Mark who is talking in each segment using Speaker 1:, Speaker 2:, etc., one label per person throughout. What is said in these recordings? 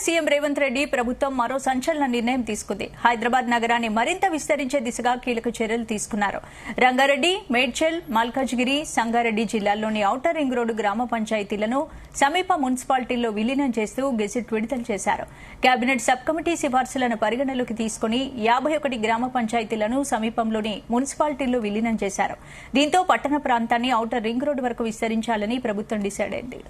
Speaker 1: CM Revanth Reddy ప్రభుత్వం మరో సంచలన నిర్ణయం తీసుకుంది. హైదరాబాద్ నగరాన్ని మరింత విస్తరించే దిశగా కీలక చర్యలు తీసుకున్నారు. రంగారెడ్డి, మేడ్చల్, మల్కాజ్గిరి, సంగారెడ్డి జిల్లాల్లోని ఔటర్ రింగ్ రోడ్డు గ్రామ పంచాయతీలను సమీప మున్సిపాలిటీల్లో విలీనం చేస్తూ గెజిట్ విడుదల చేశారు. కేబినెట్ సబ్ కమిటీ సిఫార్సులను పరిగణలోకి తీసుకుని 51 గ్రామ పంచాయతీలను సమీపంలోని మున్సిపాలిటీల్లో విలీనం చేశారు. దీంతో పట్టణ ప్రాంతాన్ని ఔటర్ రింగ్ రోడ్డు వరకు విస్తరించాలని ప్రభుత్వం డిసైడ్ అయింది.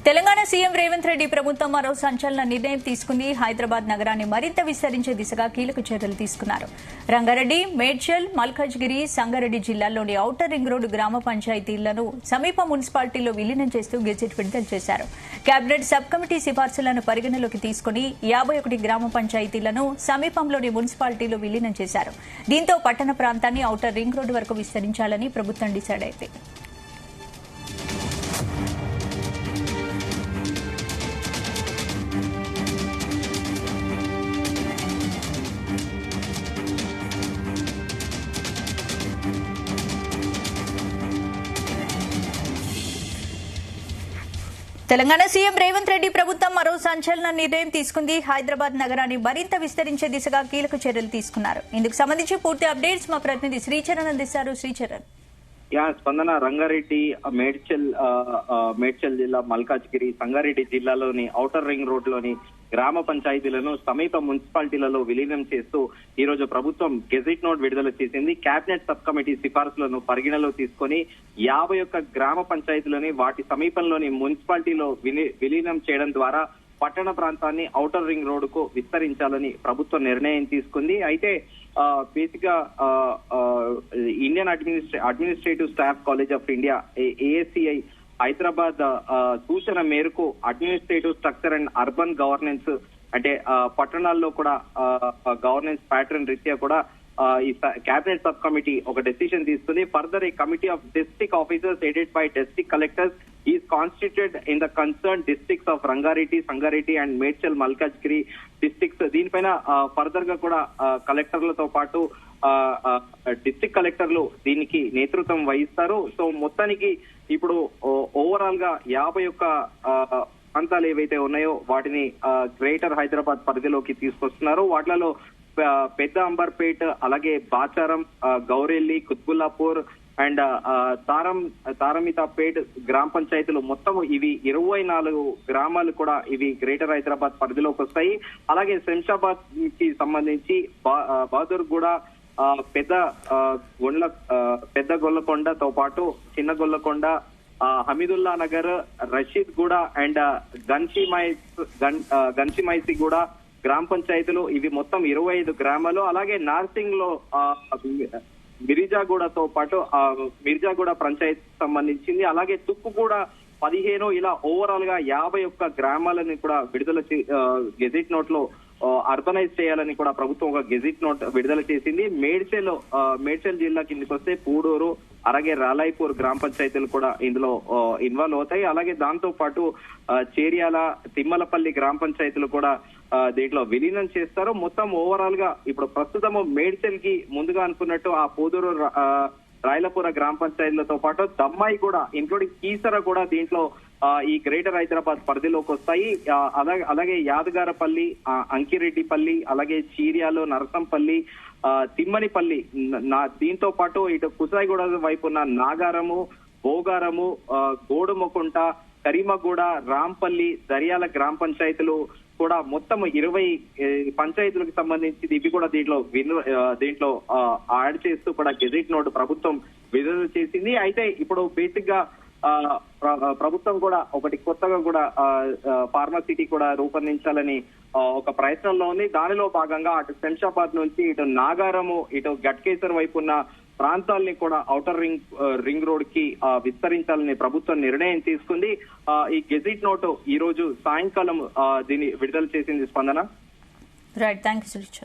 Speaker 1: తెలంగాణ సీఎం రేవంత్ రెడ్డి ప్రభుత్వం మరో సంచలన నిర్ణయం తీసుకుంది. హైదరాబాద్ నగరాన్ని మరింత విస్తరించే దిశగా కీలక చర్యలు తీసుకున్నారు. రంగారెడ్డి, మేడ్చల్, మల్కాజ్గిరి, సంగారెడ్డి జిల్లాల్లోని ఔటర్ రింగ్ రోడ్డు గ్రామ పంచాయతీలను సమీప మున్సిపాలిటీల్లో విలీనం చేస్తూ గెజిట్ విడుదల చేశారు. కేబినెట్ సబ్ కమిటీ సిఫార్సులను పరిగణలోకి తీసుకుని 51 గ్రామ పంచాయతీలను సమీపంలోని మున్సిపాలిటీలో విలీనం చేశారు. దీంతో పట్టణ ప్రాంతాన్ని ఔటర్ రింగ్ రోడ్డు వరకు విస్తరించాలని ప్రభుత్వం డిసైడ్ అయింది. తెలంగాణ సీఎం రేవంత్ రెడ్డి ప్రభుత్వం మరో సంచలన నిర్ణయం తీసుకుంది. హైదరాబాద్ నగరాన్ని మరింత విస్తరించే దిశగా కీలక చర్యలు తీసుకున్నారు. ఇందుకు సంబంధించి పూర్తి అప్డేట్స్ మా ప్రతినిధి శ్రీచరణ్ అందిస్తారు. శ్రీచరణ్.
Speaker 2: స్పందన, రంగారెడ్డి, మేడ్చల్ జిల్లా, మల్కాజ్గిరి, సంగారెడ్డి జిల్లాలోని ఔటర్ రింగ్ రోడ్ లోని గ్రామ పంచాయతీలను సమీప మున్సిపాలిటీలలో విలీనం చేస్తూ ఈ రోజు ప్రభుత్వం గెజిట్ నోట్ విడుదల చేసింది. కేబినెట్ సబ్ కమిటీ సిఫార్సులను పరిగణలో తీసుకుని 51 గ్రామ పంచాయతీలని వాటి సమీపంలోని మున్సిపాలిటీలో విలీనం చేయడం ద్వారా పట్టణ ప్రాంతాన్ని ఔటర్ రింగ్ రోడ్ కు విస్తరించాలని ప్రభుత్వం నిర్ణయం తీసుకుంది. అయితే బేసిక్ గా Indian administrative staff college of India AACI Hyderabad సూచన మేరకు administrative structure and urban governance అంటే పట్టణాల్లో కూడా గవర్నెన్స్ ప్యాటర్న్ రీత్యా కూడా ఈ కేబినెట్ సబ్ కమిటీ ఒక డెసిషన్ తీసుకుంది. Further A committee of district officers headed by district collectors is constituted in the concern districts of Rangareddy, Sangareddy and Medchal, Malkajgiri districts. దీనిపైన ఫర్దర్ గా కూడా కలెక్టర్లతో పాటు డిస్ట్రిక్ట్ కలెక్టర్లు దీనికి నేతృత్వం వహిస్తారు. సో మొత్తానికి ఇప్పుడు ఓవరాల్ గా 51 ప్రాంతాలు ఏవైతే ఉన్నాయో వాటిని గ్రేటర్ హైదరాబాద్ పరిధిలోకి తీసుకొస్తున్నారు. వాటిలో పెద్ద అంబర్పేట్, అలాగే బాచారం, గౌరెల్లి, కుత్బుల్లాపూర్ అండ్ తారమితాపేట్ గ్రామ పంచాయతీలు మొత్తం ఇవి 24 గ్రామాలు కూడా ఇవి గ్రేటర్ హైదరాబాద్ పరిధిలోకి వస్తాయి. అలాగే శంషాబాద్ కి సంబంధించి బహదూర్గూడ, పెద్ద గొల్లకొండతో పాటు చిన్న గొల్లకొండ, హమీదుల్లా నగర్, రషీద్ గూడ అండ్ గన్సిమైసి కూడా గ్రామ పంచాయతీలు ఇవి మొత్తం 25 గ్రామాలు. అలాగే నార్సింగ్ లో మిర్జాగూడతో పాటు మిర్జాగూడ పంచాయతీ సంబంధించింది. అలాగే తుక్కుగూడ 15 ఇలా ఓవరాల్ గా 51 గ్రామాలని కూడా విడుదల గెజిట్ నోట్ లో అర్బనైజ్ చేయాలని కూడా ప్రభుత్వం ఒక గెజిట్ నోట్ విడుదల చేసింది. మేడ్చల్ జిల్లా కిందకి వస్తే పూడూరు, అలాగే రాలాయిపూర్ గ్రామ పంచాయతీలు కూడా ఇందులో ఇన్వాల్వ్ అవుతాయి. అలాగే దాంతో పాటు చేర్యాల, తిమ్మలపల్లి గ్రామ పంచాయతీలు కూడా దీంట్లో విలీనం చేస్తారు. మొత్తం ఓవరాల్ గా ఇప్పుడు ప్రస్తుతం మేడ్చల్ కి ముందుగా అనుకున్నట్టు ఆ పూదూరు, రాయలపుర గ్రామ పంచాయతీలతో పాటు దమ్మాయి కూడా ఇంక్లూడింగ్ కీసర కూడా దీంట్లో ఈ గ్రేటర్ హైదరాబాద్ పరిధిలోకి వస్తాయి. అలాగే యాదగారపల్లి, అంకిరెడ్డిపల్లి, అలాగే చీర్యాలు, నరసంపల్లి, తిమ్మనిపల్లి, దీంతో పాటు ఇటు కుసాయిగూడ వైపు ఉన్న నాగారము, భోగారము, గోడుముకుంట, కరీమగూడ, రాంపల్లి, దర్యాల గ్రామ పంచాయతీలు కూడా మొత్తం 20 పంచాయతీలకు సంబంధించి ఇవి కూడా దీంట్లో యాడ్ చేస్తూ కూడా గెజిట్ నోట్ ప్రభుత్వం విడుదల చేసింది. అయితే ఇప్పుడు బేసిక్ గా ప్రభుత్వం కూడా ఒకటి కొత్తగా కూడా ఫార్మసిటీ కూడా రూపొందించాలని ఒక ప్రయత్నంలో ఉంది. దానిలో భాగంగా అటు శంషాబాద్ నుంచి ఇటు నాగారము, ఇటు గట్కేసర్ వైపు ఉన్న ప్రాంతాలని కూడా ఔటర్ రింగ్ రోడ్ కి విస్తరించాలని ప్రభుత్వం నిర్ణయం తీసుకుంది. ఈ గెజిట్ నోటు ఈ రోజు సాయంకాలం దీన్ని విడుదల చేసింది. స్పందన.
Speaker 1: Right, thank you Suresh.